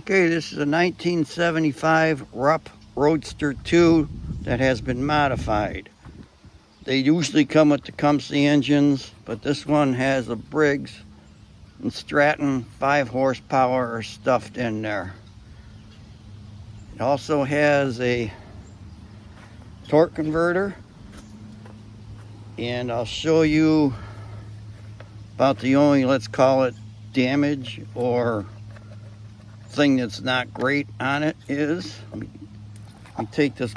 Okay, this is a 1975 Rupp Roadster 2 that has been modified. They usually come with Tecumseh engines, but this one has a Briggs and Stratton 5 horsepower stuffed in there. It also has a torque converter, and I'll show you about the only, let's call it, damage or thing that's not great on it is, let me take this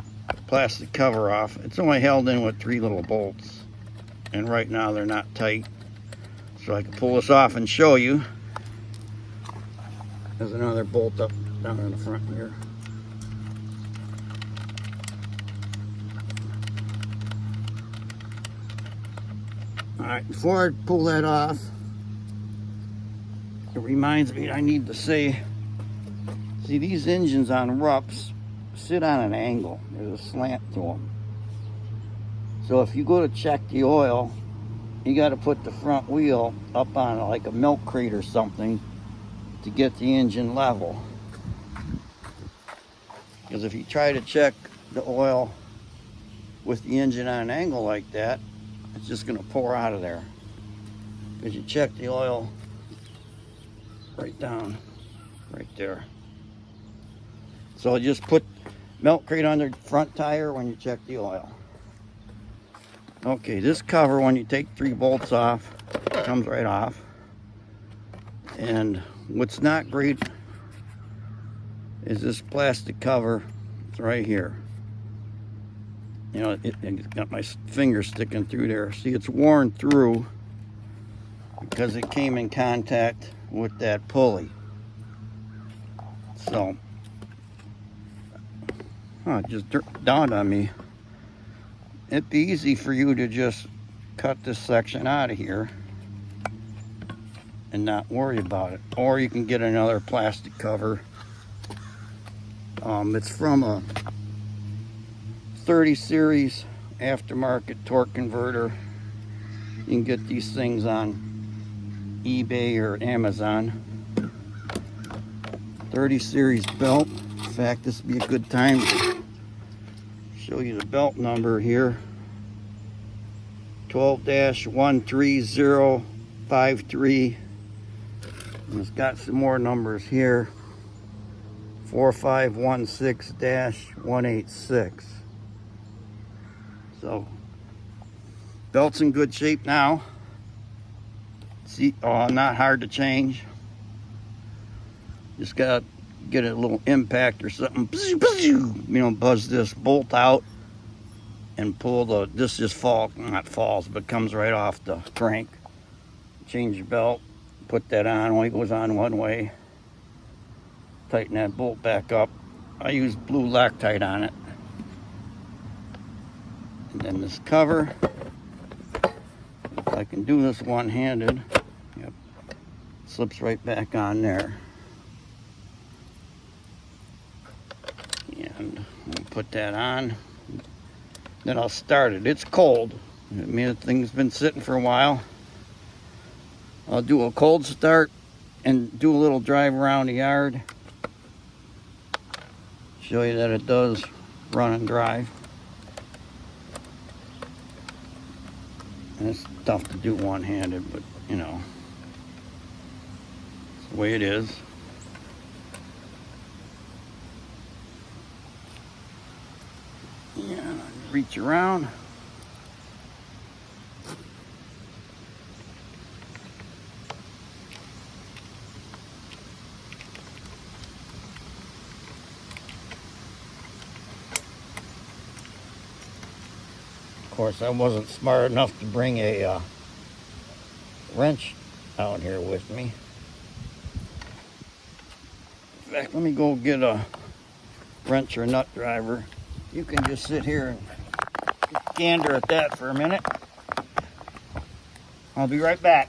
plastic cover off. It's only held in with 3 little bolts, and right now they're not tight, so I can pull this off and show you. There's another bolt up down in the front here. Alright, before I pull that off, it reminds me I need to say, see, these engines on Rupps sit on an angle. There's a slant to them. So if you go to check the oil, you got to put the front wheel up on like a milk crate or something to get the engine level. Because if you try to check the oil with the engine on an angle like that, it's just going to pour out of there. Because you check the oil right down, right there. So just put milk crate on the front tire when you check the oil. Okay, this cover, when you take 3 bolts off, comes right off. And what's not great is this plastic cover. It's right here. You know, it's got my finger sticking through there. See, it's worn through because it came in contact with that pulley. So, it just dawned on me. It'd be easy for you to just cut this section out of here and not worry about it. Or you can get another plastic cover. It's from a 30 series aftermarket torque converter. You can get these things on eBay or Amazon. 30 series belt. In fact, this would be a good time to show you the belt number here. 12-13053. And it's got some more numbers here. 4516-186. So, belt's in good shape now. See, not hard to change. Just gotta get a little impact or something. You know, buzz this bolt out and pull this just not falls, but comes right off the crank. Change your belt, put that on, only goes on one way. Tighten that bolt back up. I use blue Loctite on it. And then this cover, if I can do this one-handed, yep, slips right back on there. And I'll put that on. Then I'll start it. It's cold. I mean, the thing's been sitting for a while. I'll do a cold start and do a little drive around the yard. Show you that it does run and drive. And it's tough to do one-handed, but you know, it's the way it is. Yeah, reach around. Of course, I wasn't smart enough to bring a wrench out here with me. In fact, let me go get a wrench or nut driver. You can just sit here and gander at that for a minute. I'll be right back.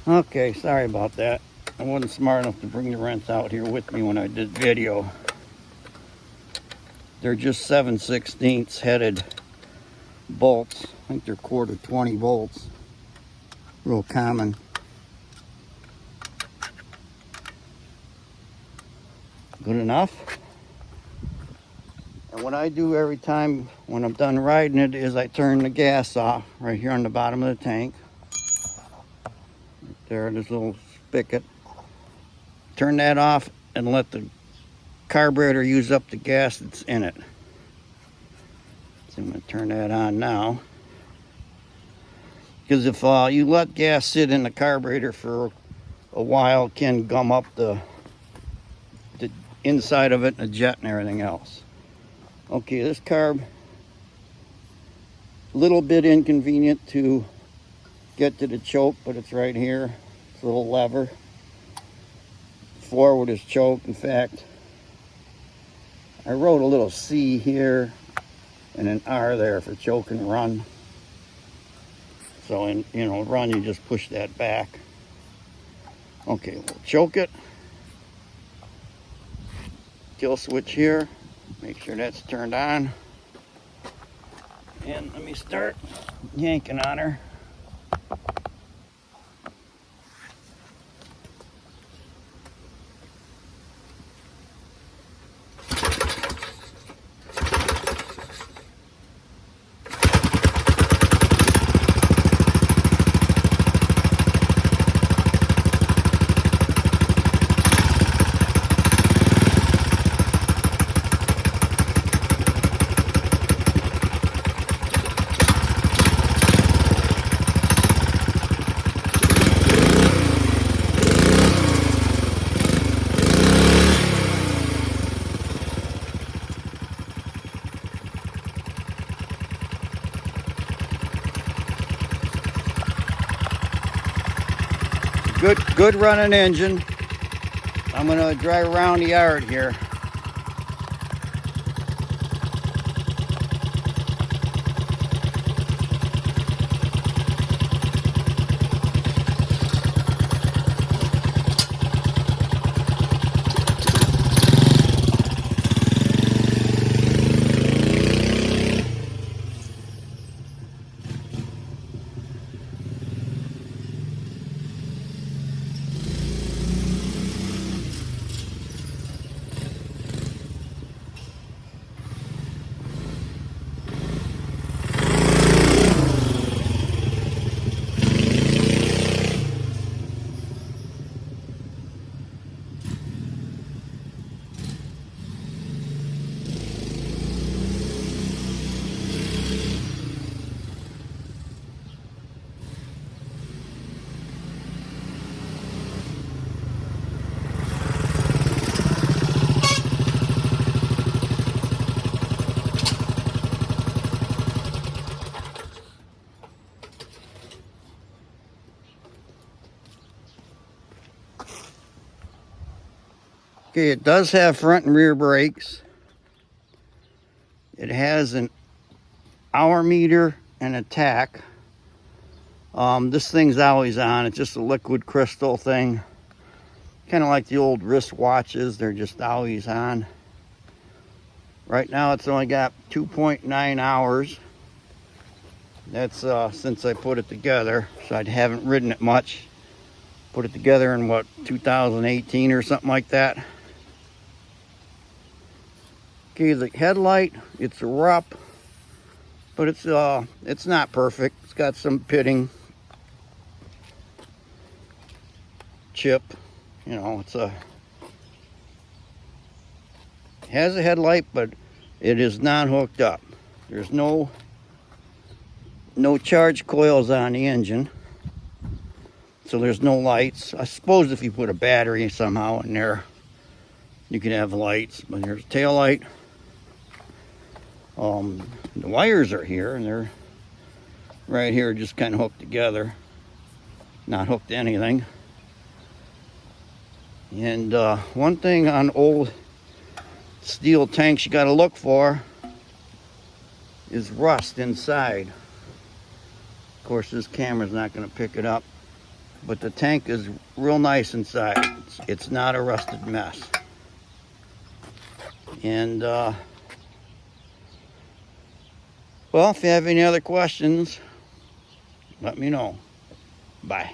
Okay, sorry about that. I wasn't smart enough to bring the wrench out here with me when I did video. They're just 7/16 headed bolts. I think they're 1/4 volts. Real common. Good enough. And what I do every time when I'm done riding it is I turn the gas off right here on the bottom of the tank. Right there, this little spigot. Turn that off and let the carburetor use up the gas that's in it. So I'm going to turn that on now. Because if you let gas sit in the carburetor for a while, it can gum up the inside of it and the jet and everything else. Okay, this carb, a little bit inconvenient to get to the choke, but it's right here. It's a little lever. Forward is choke. In fact, I wrote a little C here and an R there for choke and run. So in run, you just push that back. Okay, we'll choke it. Kill switch here. Make sure that's turned on. And let me start yanking on her. Good running engine. I'm gonna drive around the yard here. Okay, it does have front and rear brakes. It has an hour meter and a tach. This thing's always on. It's just a liquid crystal thing. Kind of like the old wrist watches. They're just always on. Right now it's only got 2.9 hours. That's since I put it together. So I haven't ridden it much. Put it together in what, 2018 or something like that. Okay, the headlight, it's a Rupp, but it's not perfect. It's got some pitting, chip, it's has a headlight, but it is not hooked up. There's no charge coils on the engine, so there's no lights. I suppose if you put a battery somehow in there, you can have lights, but there's a tail light. The wires are here, and they're right here, just kind of hooked together, not hooked to anything. And one thing on old steel tanks you got to look for is rust inside. Of course, this camera's not going to pick it up. but the tank is real nice inside. It's not a rusted mess. And well, if you have any other questions, let me know. Bye.